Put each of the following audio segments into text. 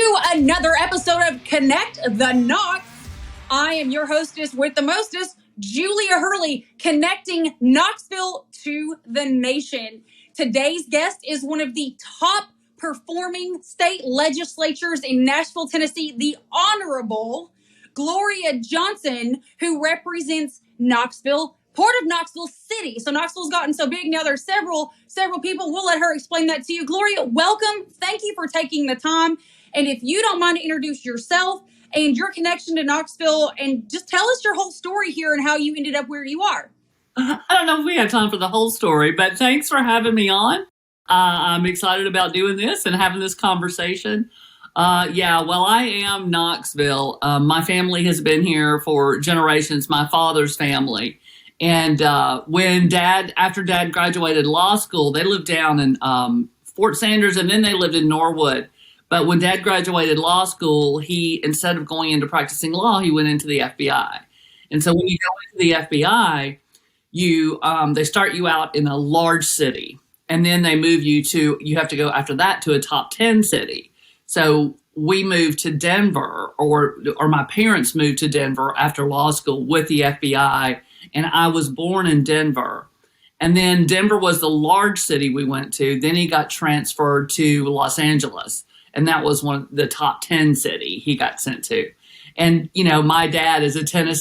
to another episode of Connect the Knox. I am your hostess with the mostest, Julia Hurley, connecting Knoxville to the nation. Today's guest is one of the top performing state legislatures in Nashville, Tennessee, the Honorable Gloria Johnson, who represents Knoxville, part of Knoxville City. So Knoxville's gotten so big now there's several people. We'll let her explain that to you. Gloria, welcome. Thank you for taking the time. And if you don't mind to introduce yourself and your connection to Knoxville and just tell us your whole story here and how you ended up where you are. I don't know if we have time for the whole story, but thanks for having me on. I'm excited about doing this and having this conversation. Well, I am Knoxville. My family has been here for generations, my father's family. And after Dad graduated law school, they lived down in Fort Sanders, and then they lived in Norwood. But when Dad graduated law school, he, instead of going into practicing law, he went into the FBI. And so when you go into the FBI, they start you out in a large city, and then they move you have to go after that to a top 10 city. So we moved to Denver, or my parents moved to Denver after law school with the FBI, and I was born in Denver. And then Denver was the large city we went to. Then he got transferred to Los Angeles, and that was one of the top 10 city he got sent to. And, my dad is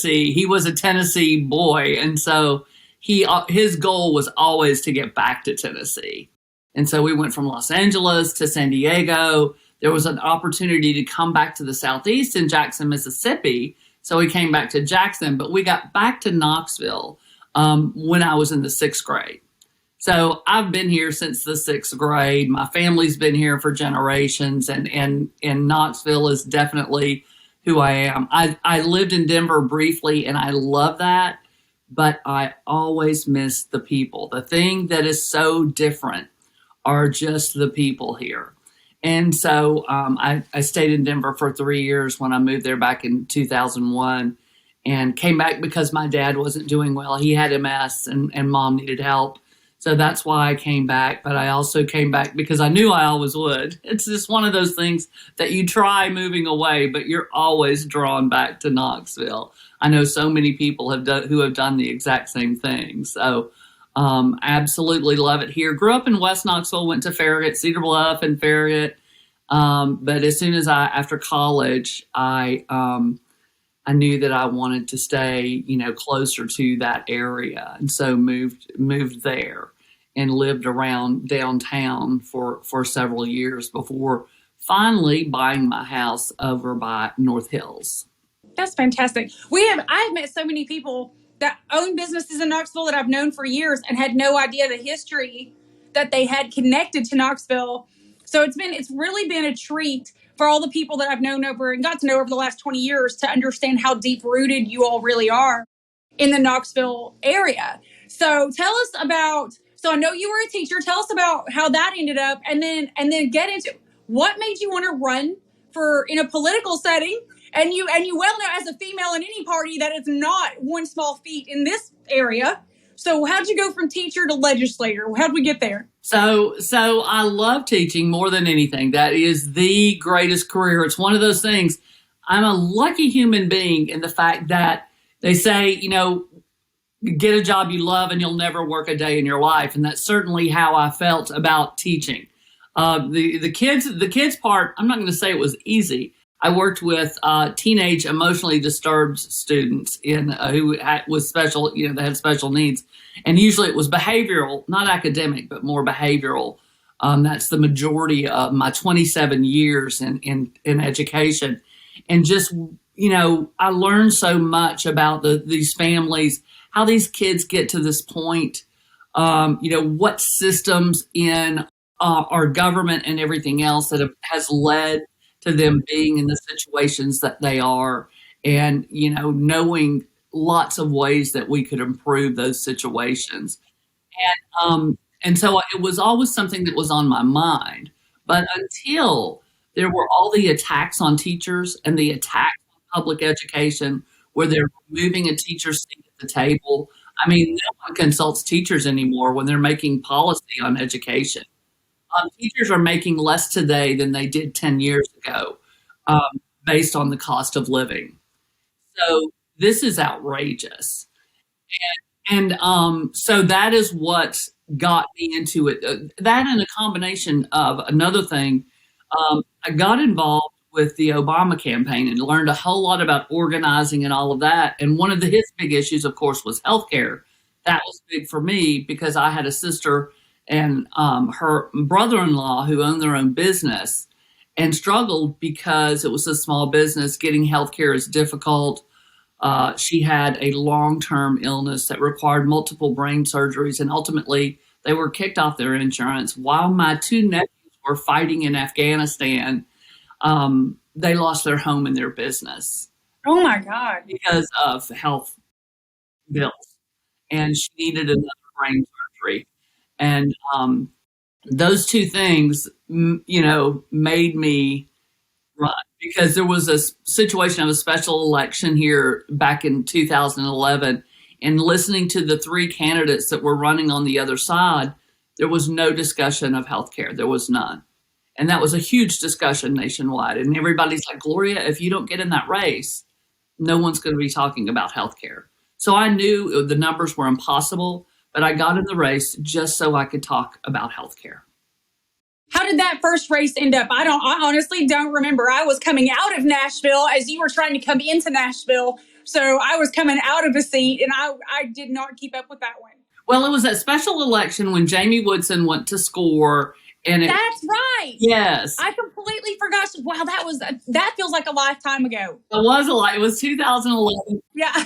he was a Tennessee boy. And so his goal was always to get back to Tennessee. And so we went from Los Angeles to San Diego. There was an opportunity to come back to the Southeast in Jackson, Mississippi. So we came back to Jackson, but we got back to Knoxville when I was in the 6th grade. So I've been here since the 6th grade. My family's been here for generations, and Knoxville is definitely who I am. I lived in Denver briefly, and I love that, but I always miss the people. The thing that is so different are just the people here. And so I stayed in Denver for 3 years when I moved there back in 2001, and came back because my dad wasn't doing well. He had MS, and Mom needed help. So that's why I came back. But I also came back because I knew I always would. It's just one of those things that you try moving away, but you're always drawn back to Knoxville. I know so many people who have done the exact same thing. So absolutely love it here. Grew up in West Knoxville, went to Farragut, Cedar Bluff and Farragut. But as soon as after college, I knew that I wanted to stay, closer to that area. And so moved there and lived around downtown for several years before finally buying my house over by North Hills. That's fantastic. I've met so many people that own businesses in Knoxville that I've known for years and had no idea the history that they had connected to Knoxville. So it's really been a treat for all the people that I've known and got to know over the last 20 years to understand how deep rooted you all really are in the Knoxville area. So tell us so I know you were a teacher. Tell us about how that ended up, and then get into what made you want to run in a political setting. And you well know as a female in any party that it's not one small feat in this area. So how'd you go from teacher to legislator? How'd we get there? So I love teaching more than anything. That is the greatest career. It's one of those things. I'm a lucky human being in the fact that they say, get a job you love and you'll never work a day in your life. And that's certainly how I felt about teaching. The kids part, I'm not going to say it was easy. I worked with teenage emotionally disturbed students with special, they had special needs. And usually it was behavioral, not academic, but more behavioral. That's the majority of my 27 years in education. And just, I learned so much about these families, how these kids get to this point, what systems in our government and everything else that has led to them being in the situations that they are, and, knowing lots of ways that we could improve those situations. And so it was always something that was on my mind. But until there were all the attacks on teachers and the attacks on public education, where they're removing a teacher's seat at the table. I mean, no one consults teachers anymore when they're making policy on education. Teachers are making less today than they did 10 years ago based on the cost of living. So this is outrageous. And so that is what got me into it. That and a combination of another thing. I got involved with the Obama campaign and learned a whole lot about organizing and all of that. And one of his big issues, of course, was healthcare. That was big for me because I had a sister and her brother-in-law who owned their own business and struggled because it was a small business. Getting healthcare is difficult. She had a long-term illness that required multiple brain surgeries, and ultimately they were kicked off their insurance. While my two nephews were fighting in Afghanistan, they lost their home and their business Oh my God. because of health bills, and she needed another brain surgery. And those two things, made me run because there was a situation of a special election here back in 2011, and listening to the three candidates that were running on the other side, there was no discussion of healthcare. There was none. And that was a huge discussion nationwide. And everybody's like, Gloria, if you don't get in that race, no one's going to be talking about healthcare. So I knew the numbers were impossible, but I got in the race just so I could talk about healthcare. How did that first race end up? I honestly don't remember. I was coming out of Nashville as you were trying to come into Nashville. So I was coming out of a seat, and I did not keep up with that one. Well, it was that special election when Jamie Woodson went to score. That's right. Yes. I completely forgot. Wow, that feels like a lifetime ago. It was 2011. Yeah.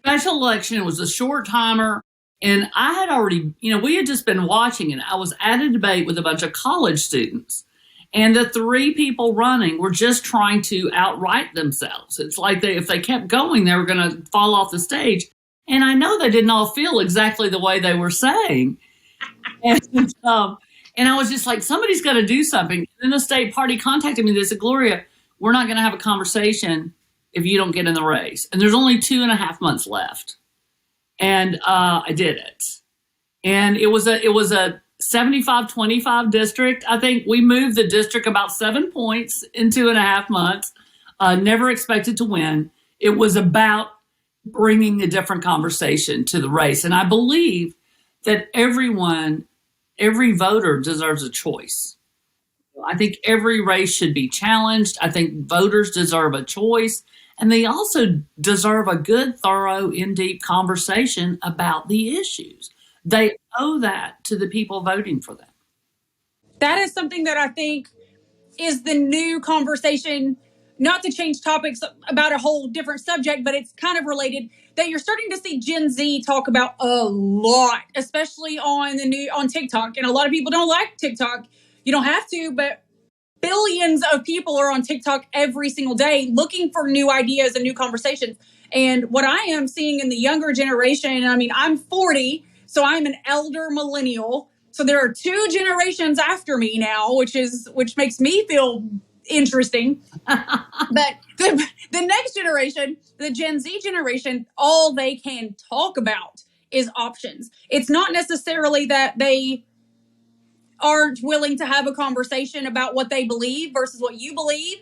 Special election. It was a short timer. And I had already, we had just been watching it. I was at a debate with a bunch of college students. And the three people running were just trying to outright themselves. It's like if they kept going, they were going to fall off the stage. And I know they didn't all feel exactly the way they were saying. And I was just like, somebody's got to do something. And then the state party contacted me. They said, Gloria, we're not going to have a conversation if you don't get in the race. And there's only 2.5 months left. And I did it. And it was a 75-25 district. I think we moved the district about 7 points in 2.5 months. Never expected to win. It was about bringing a different conversation to the race. And I believe that every voter deserves a choice. I think every race should be challenged. I think voters deserve a choice. And they also deserve a good, thorough, in-deep conversation about the issues. They owe that to the people voting for them. That is something that I think is the new conversation, not to change topics about a whole different subject, but it's kind of related, that you're starting to see Gen Z talk about a lot, especially on TikTok. And a lot of people don't like TikTok. You don't have to, but billions of people are on TikTok every single day looking for new ideas and new conversations. And what I am seeing in the younger generation, I'm 40, so I'm an elder millennial. So there are 2 generations after me now, which makes me feel interesting. But the next generation, the Gen Z generation, all they can talk about is options. It's not necessarily that they aren't willing to have a conversation about what they believe versus what you believe,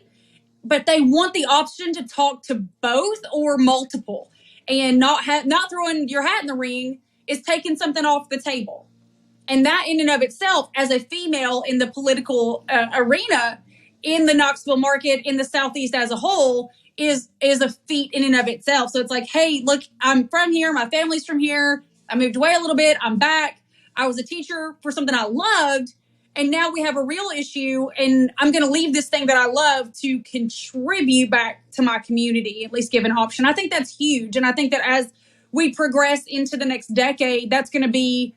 but they want the option to talk to both or multiple, and not throwing your hat in the ring is taking something off the table. And that in and of itself, as a female in the political arena in the Knoxville market, in the Southeast as a whole, is a feat in and of itself. So it's like, hey, look, I'm from here. My family's from here. I moved away a little bit. I'm back. I was a teacher for something I loved. And now we have a real issue. And I'm going to leave this thing that I love to contribute back to my community, at least give an option. I think that's huge. And I think that as we progress into the next decade, that's going to be,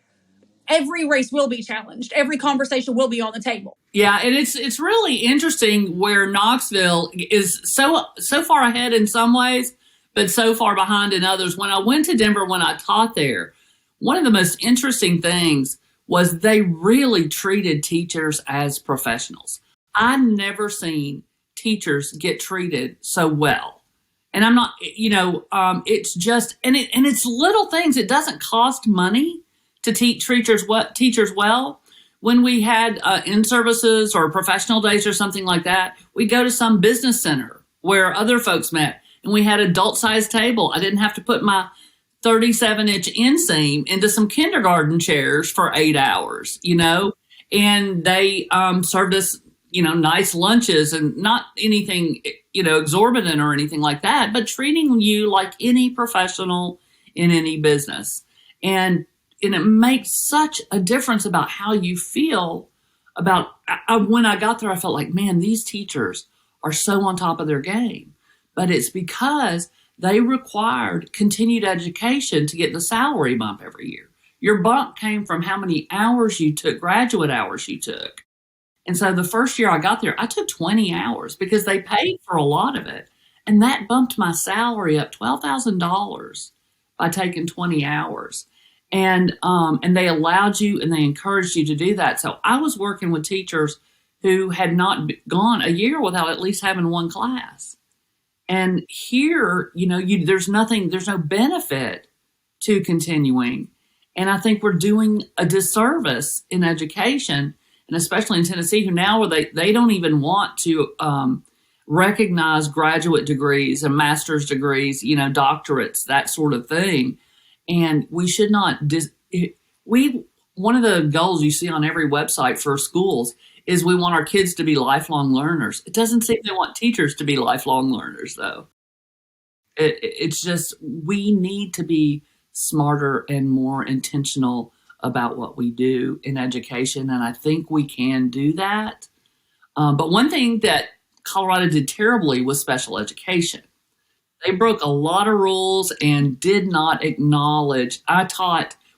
every race will be challenged. Every conversation will be on the table. Yeah, and it's really interesting where Knoxville is so far ahead in some ways, but so far behind in others. When I went to Denver, when I taught there, one of the most interesting things was they really treated teachers as professionals. I've never seen teachers get treated so well. And I'm not, it's just, and it's little things. It doesn't cost money to teach teachers well, when we had in-services or professional days or something like that, we'd go to some business center where other folks met, and we had adult-sized table. I didn't have to put my 37-inch inseam into some kindergarten chairs for 8 hours, and they served us, nice lunches, and not anything, exorbitant or anything like that, but treating you like any professional in any business. And it makes such a difference about how you feel about, when I got there, I felt like, man, these teachers are so on top of their game. But it's because they required continued education to get the salary bump every year. Your bump came from how many hours you took, graduate hours you took. And so the first year I got there, I took 20 hours because they paid for a lot of it. And that bumped my salary up $12,000 by taking 20 hours. And they allowed you and they encouraged you to do that. So I was working with teachers who had not gone a year without at least having one class. And here, there's no benefit to continuing. And I think we're doing a disservice in education, and especially in Tennessee, who now they don't even want to recognize graduate degrees and master's degrees, doctorates, that sort of thing. And we should not, one of the goals you see on every website for schools is we want our kids to be lifelong learners. It doesn't seem they want teachers to be lifelong learners, though. It's just, we need to be smarter and more intentional about what we do in education, and I think we can do that. But one thing that Colorado did terribly was special education. They broke a lot of rules and did not acknowledge.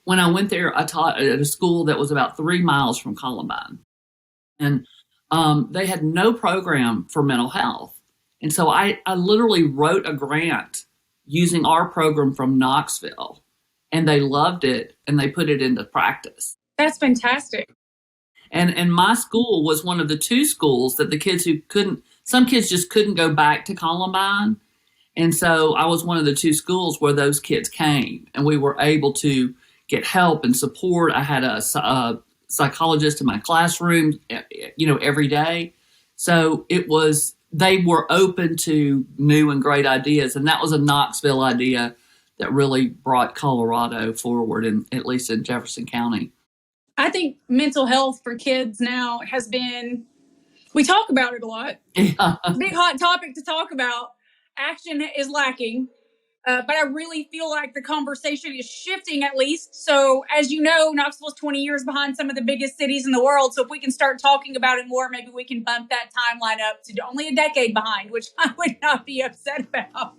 When I went there, I taught at a school that was about 3 miles from Columbine. And they had no program for mental health. And so I literally wrote a grant using our program from Knoxville, and they loved it and they put it into practice. That's fantastic. And my school was one of the 2 schools that some kids just couldn't go back to Columbine. And so I was one of the 2 schools where those kids came, and we were able to get help and support. I had a psychologist in my classroom, every day. So they were open to new and great ideas. And that was a Knoxville idea that really brought Colorado forward, at least in Jefferson County. I think mental health for kids now we talk about it a lot. Yeah. Big hot topic to talk about. Action is lacking. But I really feel like the conversation is shifting, at least. So, as you know, Knoxville is 20 years behind some of the biggest cities in the world. So if we can start talking about it more, maybe we can bump that timeline up to only a decade behind, which I would not be upset about.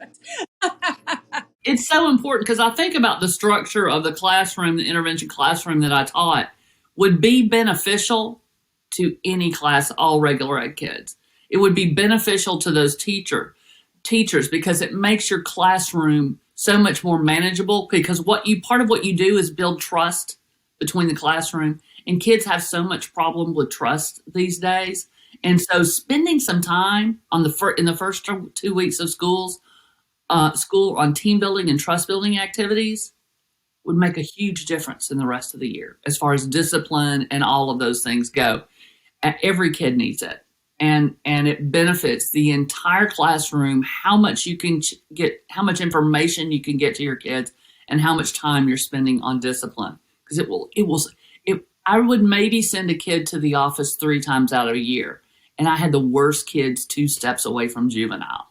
It's so important because I think about the structure of the classroom, the intervention classroom that I taught would be beneficial to any class, all regular ed kids. It would be beneficial to those teachers because it makes your classroom so much more manageable, because part of what you do is build trust between the classroom, and kids have so much problem with trust these days. And so spending some time in the first 2 weeks of school on team building and trust building activities would make a huge difference in the rest of the year as far as discipline and all of those things go. Every kid needs it. And it benefits the entire classroom, how much you can get, how much information you can get to your kids, and how much time you're spending on discipline. Because I would maybe send a kid to the office 3 times out of a year, and I had the worst kids 2 steps away from juvenile.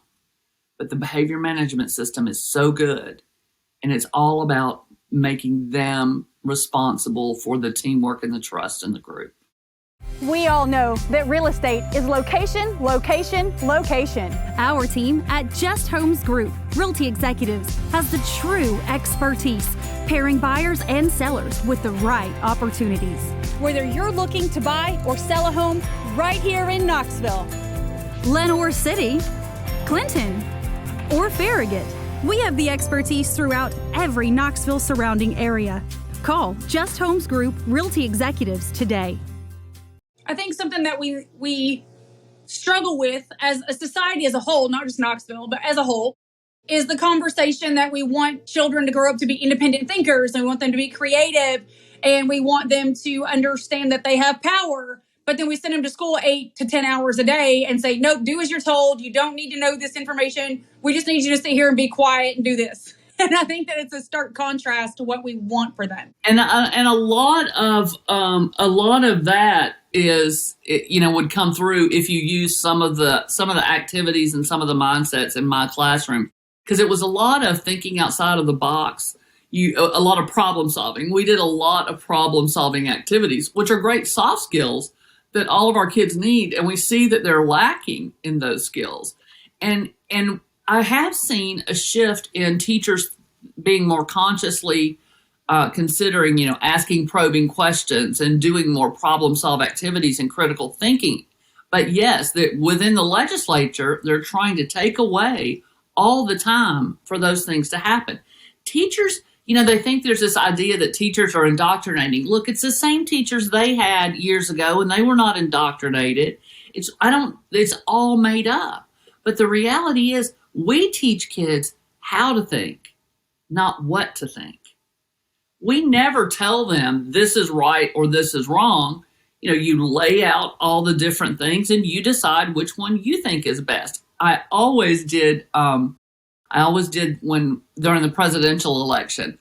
But the behavior management system is so good, and it's all about making them responsible for the teamwork and the trust in the group. We all know that real estate is location, location, location. Our team at Just Homes Group Realty Executives has the true expertise, pairing buyers and sellers with the right opportunities. Whether you're looking to buy or sell a home right here in Knoxville, Lenoir City, Clinton, or Farragut, we have the expertise throughout every Knoxville surrounding area. Call Just Homes Group Realty Executives today. I think something that we struggle with as a society as a whole, not just Knoxville, but as a whole, is the conversation that we want children to grow up to be independent thinkers and we want them to be creative. and we want them to understand that they have power. But then we send them to school 8 to 10 hours a day and say, nope, do as you're told. You don't need to know this information. We just need you to sit here and be quiet and do this. And I think that it's a stark contrast to what we want for them. And a lot of that is, would come through if you use some of the activities and some of the mindsets in my classroom, because it was a lot of thinking outside of the box. A lot of problem solving. We did a lot of problem solving activities, which are great soft skills that all of our kids need, and we see that they're lacking in those skills. And I have seen a shift in teachers being more consciously considering, asking probing questions and doing more problem solve activities and critical thinking. But yes, within the legislature, they're trying to take away all the time for those things to happen. Teachers, they think there's this idea that teachers are indoctrinating. Look, it's the same teachers they had years ago, and they were not indoctrinated. It's all made up. But the reality is, we teach kids how to think, not what to think. We never tell them this is right or this is wrong. You lay out all the different things and you decide which one you think is best. I always did when during the presidential election.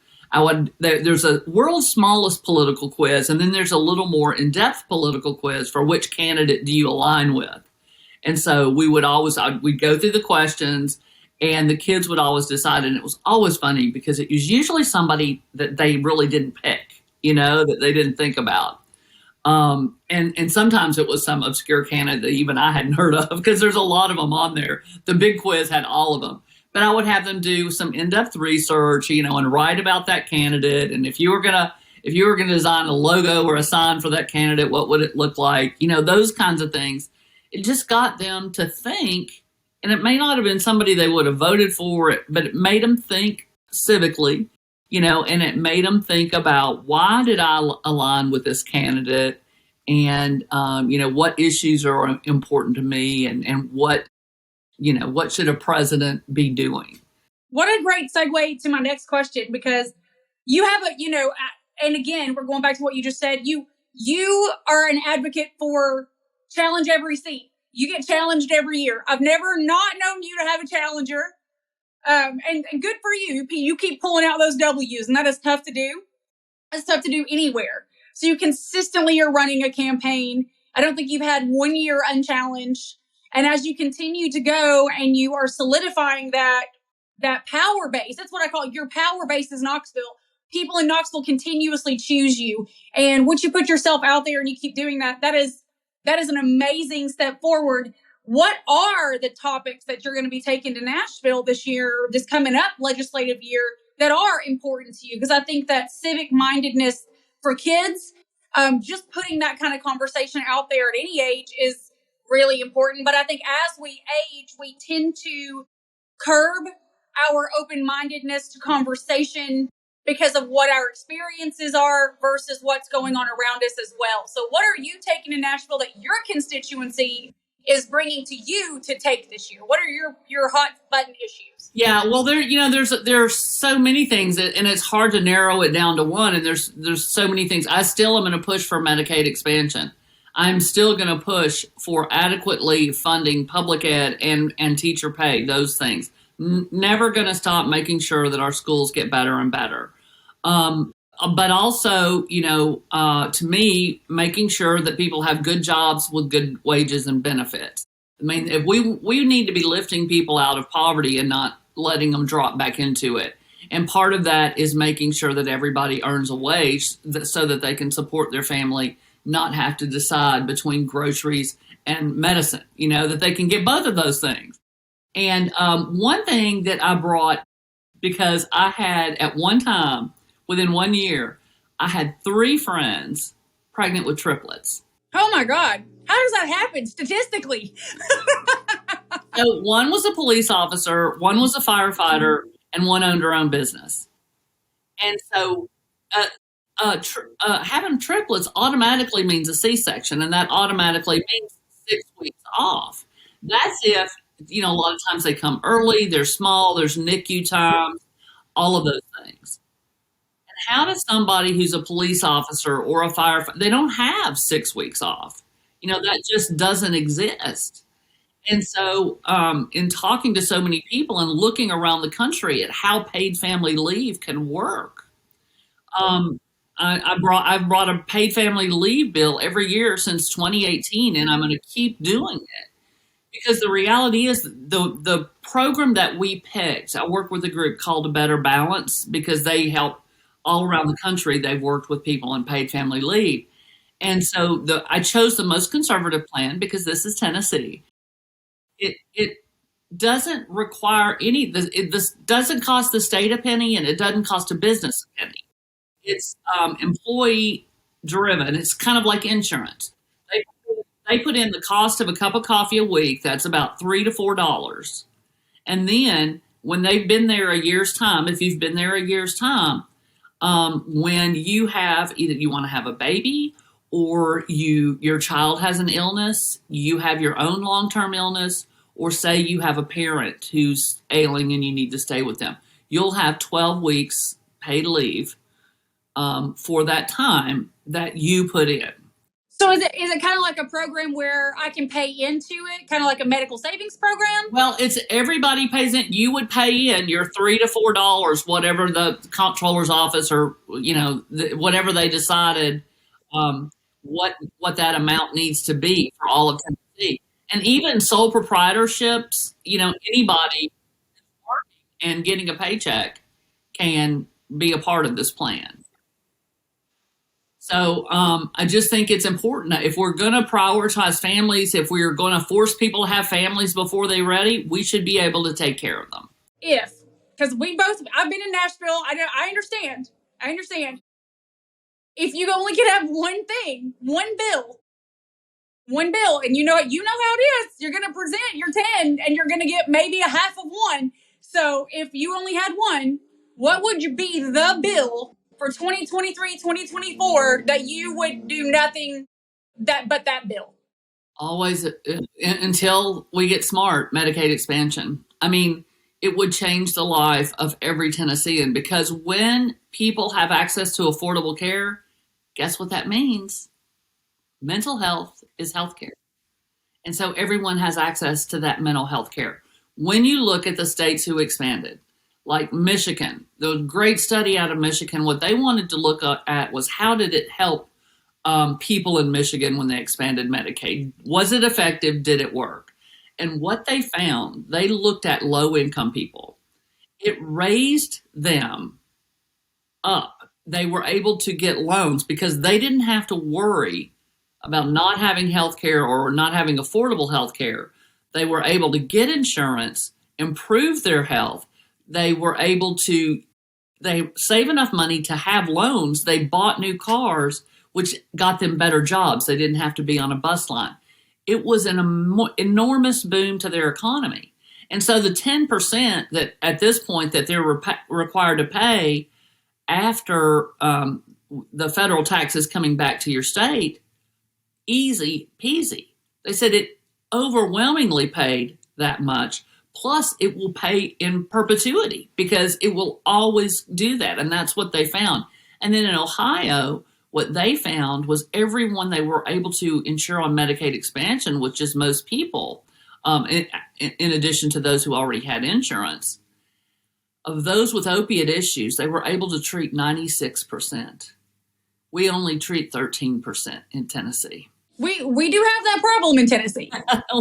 There's a world's smallest political quiz, and then there's a little more in-depth political quiz for which candidate do you align with. And so we'd go through the questions, and the kids would always decide, and it was always funny because it was usually somebody that they really didn't pick, that they didn't think about. And sometimes it was some obscure candidate that even I hadn't heard of, because there's a lot of them on there. The big quiz had all of them. But I would have them do some in-depth research, and write about that candidate. And if you were gonna design a logo or a sign for that candidate, what would it look like? Those kinds of things. It just got them to think, and it may not have been somebody they would have voted for, but it made them think civically, and it made them think about, why did I align with this candidate, and what issues are important to me, and what should a president be doing? What a great segue to my next question, because you have and again, we're going back to what you just said. You are an advocate for challenge every seat. You get challenged every year. I've never not known you to have a challenger. And good for you. You keep pulling out those W's, and that is tough to do. That's tough to do anywhere. So you consistently are running a campaign. I don't think you've had 1 year unchallenged. And as you continue to go and you are solidifying that power base, that's what I call it. Your power base is Knoxville. People in Knoxville continuously choose you. And once you put yourself out there and you keep doing that, that is an amazing step forward. What are the topics that you're going to be taking to Nashville this year, this coming up legislative year, that are important to you? Because I think that civic mindedness for kids, just putting that kind of conversation out there at any age is really important. But I think as we age, we tend to curb our open-mindedness to conversation because of what our experiences are versus what's going on around us as well. So what are you taking to Nashville that your constituency is bringing to you to take this year? What are your hot button issues? Yeah, well, there's so many things, and it's hard to narrow it down to one. And there's so many things. I still am going to push for Medicaid expansion. I'm still going to push for adequately funding public ed and teacher pay, those things. Never going to stop making sure that our schools get better and better. But also, to me, making sure that people have good jobs with good wages and benefits. I mean, if we need to be lifting people out of poverty and not letting them drop back into it. And part of that is making sure that everybody earns a wage so that they can support their family, not have to decide between groceries and medicine, that they can get both of those things. And one thing that I brought, because I had at one time, within 1 year, I had 3 friends pregnant with triplets. Oh my God. How does that happen statistically? So one was a police officer, one was a firefighter, and one owned her own business. And so having triplets automatically means a C-section, and that automatically means 6 weeks off. That's if, a lot of times they come early, they're small, there's NICU times, all of those things. How does somebody who's a police officer or a firefighter, they don't have 6 weeks off. That just doesn't exist. And so, in talking to so many people and looking around the country at how paid family leave can work, um, I've brought a paid family leave bill every year since 2018, and I'm going to keep doing it because the reality is the program that we picked. I work with a group called A Better Balance because they help all around the country. They've worked with people on paid family leave, and so I chose the most conservative plan because this is Tennessee. It doesn't require this doesn't cost the state a penny, and it doesn't cost a business a penny. It's employee driven. It's kind of like insurance. They, they put in the cost of a cup of coffee a week. That's about $3 to $4. And then when they've been there a year's time, if you've been there a year's time, when you have either you want to have a baby or your child has an illness, you have your own long-term illness, or say you have a parent who's ailing and you need to stay with them, you'll have 12 weeks paid leave for that time that you put in. So is it kind of like a program where I can pay into it, kind of like a medical savings program? Well, it's everybody pays in. You would pay in your $3 to $4, whatever the comptroller's office or whatever they decided what that amount needs to be for all of Tennessee. And even sole proprietorships, anybody working and getting a paycheck can be a part of this plan. So I just think it's important that if we're going to prioritize families, if we're going to force people to have families before they're ready, we should be able to take care of them. Because I've been in Nashville. I understand. If you only could have one thing, one bill, and you know how it is. You're going to present your 10 and you're going to get maybe a half of one. So if you only had one, what would be the bill for 2023, 2024 that you would do nothing but that bill? Always, until we get smart, Medicaid expansion. I mean, it would change the life of every Tennessean, because when people have access to affordable care, guess what that means? Mental health is healthcare. And so everyone has access to that mental health care. When you look at the states who expanded, like Michigan, the great study out of Michigan, what they wanted to look at was how did it help people in Michigan when they expanded Medicaid? Was it effective? Did it work? And what they found, they looked at low-income people. It raised them up. They were able to get loans because they didn't have to worry about not having health care or not having affordable health care. They were able to get insurance, improve their health. They save enough money to have loans. They bought new cars, which got them better jobs. They didn't have to be on a bus line. It was an enormous boom to their economy. And so the 10% that at this point that they're required to pay after the federal taxes coming back to your state, easy peasy. They said it overwhelmingly paid that much. Plus, it will pay in perpetuity because it will always do that. And that's what they found. And then in Ohio, what they found was everyone they were able to insure on Medicaid expansion, which is most people, in addition to those who already had insurance, of those with opiate issues, they were able to treat 96%. We only treat 13% in Tennessee. We do have that problem in Tennessee.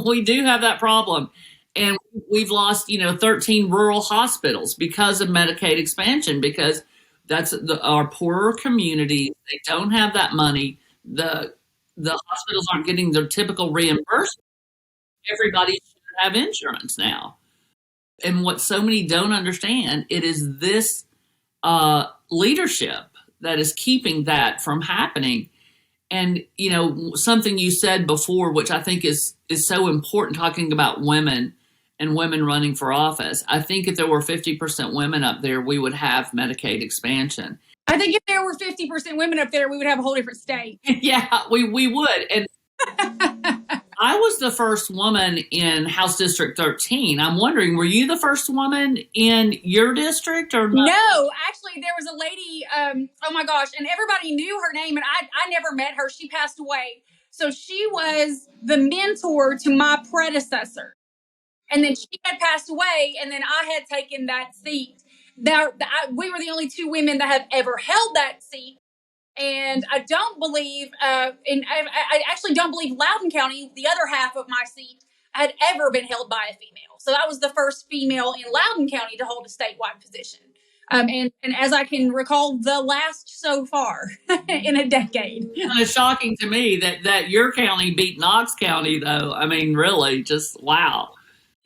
We do have that problem. And we've lost, 13 rural hospitals because of Medicaid expansion, because that's our poorer communities. They don't have that money. The hospitals aren't getting their typical reimbursement. Everybody should have insurance now. And what so many don't understand, it is this leadership that is keeping that from happening. And, something you said before, which I think is so important, talking about women and women running for office. I think if there were 50% women up there, we would have Medicaid expansion. I think if there were 50% women up there, we would have a whole different state. Yeah, we would. And I was the first woman in House District 13. I'm wondering, were you the first woman in your district or not? No, actually, there was a lady. Oh my gosh, and everybody knew her name, and I never met her. She passed away. So she was the mentor to my predecessor, and then she had passed away, and then I had taken that seat. We were the only two women that have ever held that seat. And I don't believe, I actually don't believe Loudoun County, the other half of my seat, had ever been held by a female. So I was the first female in Loudoun County to hold a statewide position. And as I can recall, the last so far in a decade. Kind of shocking to me that your county beat Knox County, though. I mean, really, just wow.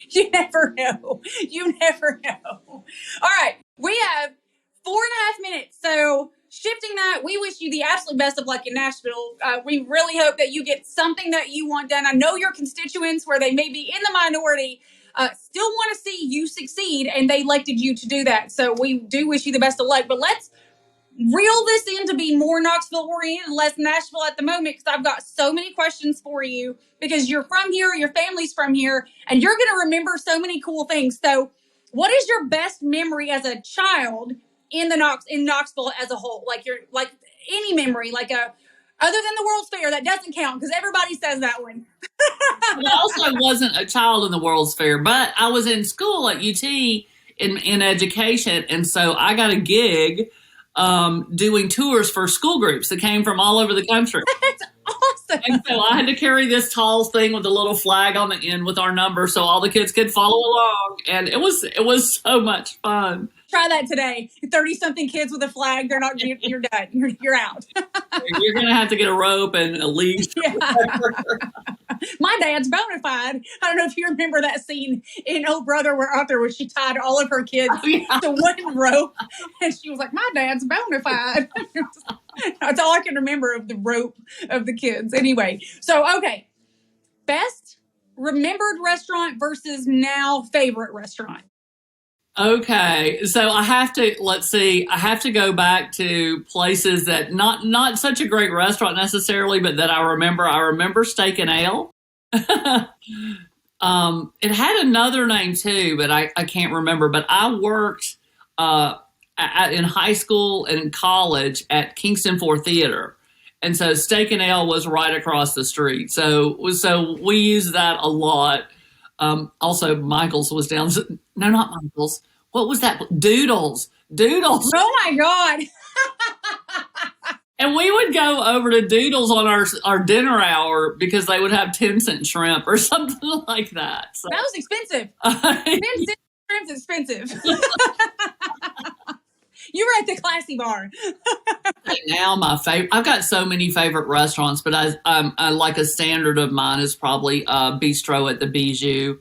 You never know. You never know. All right. We have 4.5 minutes. So shifting that, we wish you the absolute best of luck in Nashville. We really hope that you get something that you want done. I know your constituents, where they may be in the minority, still want to see you succeed, and they elected you to do that. So we do wish you the best of luck. But let's reel this in to be more Knoxville oriented and less Nashville at the moment, because I've got so many questions for you, because you're from here, your family's from here, and you're going to remember so many cool things. So what is your best memory as a child in Knoxville as a whole? Like any memory, like other than the World's Fair, that doesn't count because everybody says that one. I also wasn't a child in the World's Fair, but I was in school at UT in education, and so I got a gig doing tours for school groups that came from all over the country. That's awesome. And so I had to carry this tall thing with a little flag on the end with our number so all the kids could follow along, and it was so much fun. Try that today. 30-something kids with a flag, they're not. You're done. You're out. You're gonna have to get a rope and a leash. Yeah. My dad's bona fide. I don't know if you remember that scene in Oh Brother, Where Art Thou, where she tied all of her kids to one rope, and she was like, "My dad's bona fide." That's all I can remember of the rope of the kids. Anyway, so okay, best remembered restaurant versus now favorite restaurant. Okay, so I have to go back to places that not such a great restaurant necessarily, but that I remember. I remember Steak and Ale. It had another name too, but I can't remember. But I worked in high school and in college at Kingston 4 Theater. And so Steak and Ale was right across the street. So we used that a lot. Also, Michael's was down. No, not Michael's. What was that? Doodles. Oh my God. And we would go over to Doodles on our dinner hour because they would have 10-cent shrimp or something like that. So. That was expensive. 10-cent shrimp's expensive. You were at the classy bar. Now I've got so many favorite restaurants, but I like a standard of mine is probably Bistro at the Bijou.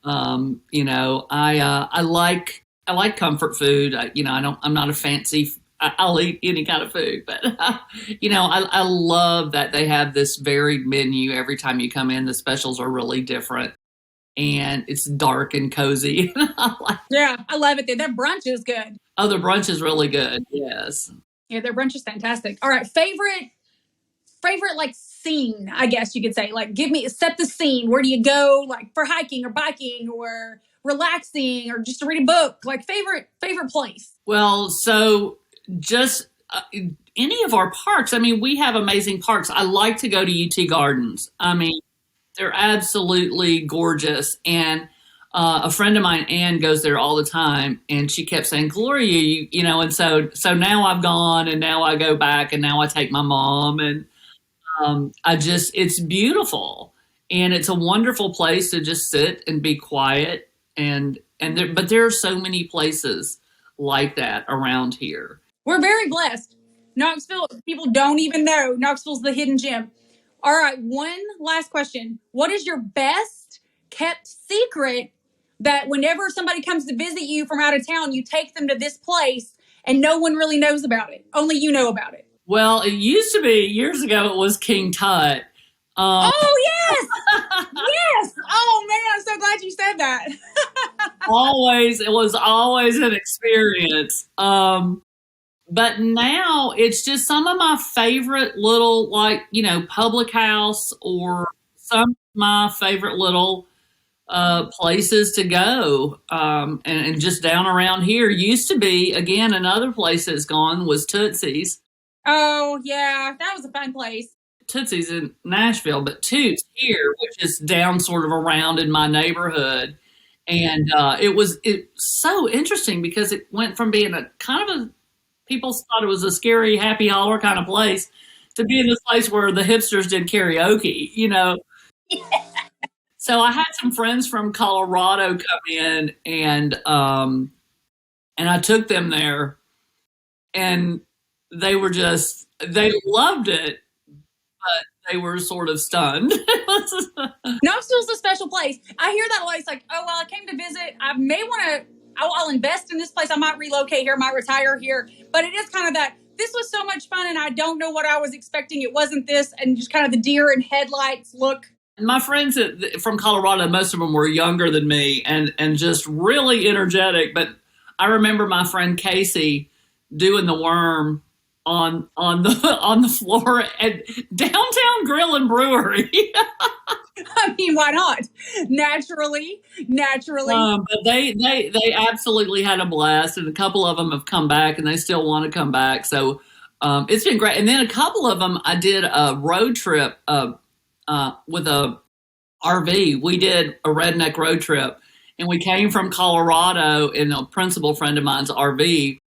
I like comfort food. I'm not a fancy. I'll eat any kind of food, but I love that they have this varied menu every time you come in. The specials are really different, and it's dark and cozy. Yeah, I love it there. Their brunch is good. Oh, the brunch is really good. Yes. Yeah, their brunch is fantastic. All right, favorite like scene, I guess you could say. Like, set the scene. Where do you go, like for hiking or biking or relaxing or just to read a book? Like favorite place. Well, so just any of our parks. I mean, we have amazing parks. I like to go to UT Gardens. I mean, they're absolutely gorgeous. And a friend of mine, Ann, goes there all the time, and she kept saying, "Gloria, and so now I've gone, and now I go back, and now I take my mom, and it's beautiful, and it's a wonderful place to just sit and be quiet, but there are so many places like that around here. We're very blessed. Knoxville, people don't even know Knoxville's the hidden gem. All right, one last question. What is your best kept secret that whenever somebody comes to visit you from out of town, you take them to this place and no one really knows about it? Only you know about it. Well, it used to be, years ago, it was King Tut. Oh, yes! Yes! Oh, man, I'm so glad you said that. It was always an experience. But now it's just some of my favorite little, public house or some my favorite little places to go. And just down around here used to be, again, another place that's gone was Tootsie's. Oh, yeah. That was a fun place. Tootsie's in Nashville, but Toots here, which is down sort of around in my neighborhood. And it so interesting because it went from being a kind of a, people thought it was a scary, happy holler kind of place to being this place where the hipsters did karaoke, you know. So I had some friends from Colorado come in, and I took them there, and they loved it, but they were sort of stunned. Knoxville's a special place. I hear that a lot. It's like, oh, well, I came to visit. I may want to, I'll invest in this place. I might relocate here, might retire here. But it is kind of that, this was so much fun, and I don't know what I was expecting. It wasn't this, and just kind of the deer and headlights look. My friends from Colorado, most of them were younger than me and just really energetic. But I remember my friend Casey doing the worm on the floor at Downtown Grill and Brewery. I mean, why not? Naturally. But they absolutely had a blast, and a couple of them have come back, and they still want to come back. So it's been great. And then a couple of them, I did a road trip with a RV. We did a redneck road trip, and we came from Colorado in a principal friend of mine's RV.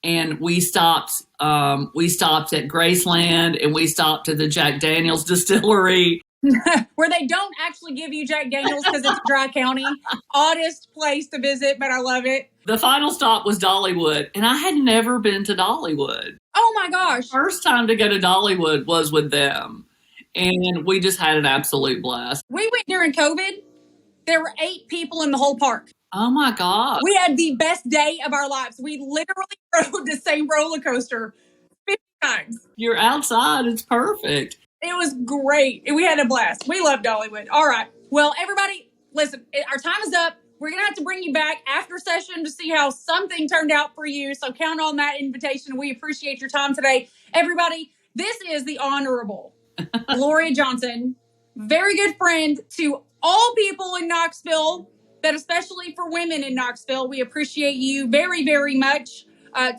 And we stopped at Graceland, and we stopped at the Jack Daniels distillery. Where they don't actually give you Jack Daniels because it's Dry County. Oddest place to visit, but I love it. The final stop was Dollywood, and I had never been to Dollywood. Oh my gosh. First time to go to Dollywood was with them, and we just had an absolute blast. We went during COVID. There were 8 people in the whole park. Oh my God. We had the best day of our lives. We literally rode the same roller coaster 50 times. You're outside. It's perfect. It was great. We had a blast. We love Dollywood. All right. Well, everybody, listen, our time is up. We're going to have to bring you back after session to see how something turned out for you. So count on that invitation. We appreciate your time today. Everybody, this is the Honorable Gloria Johnson. Very good friend to all people in Knoxville, but especially for women in Knoxville. We appreciate you very, very much.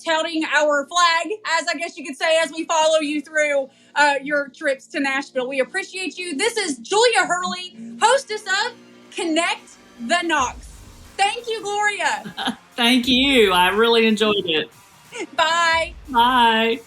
Touting our flag, as I guess you could say, as we follow you through your trips to Nashville. We appreciate you. This is Julia Hurley, hostess of ConnectTheKnox. Thank you, Gloria. Thank you. I really enjoyed it. Bye. Bye.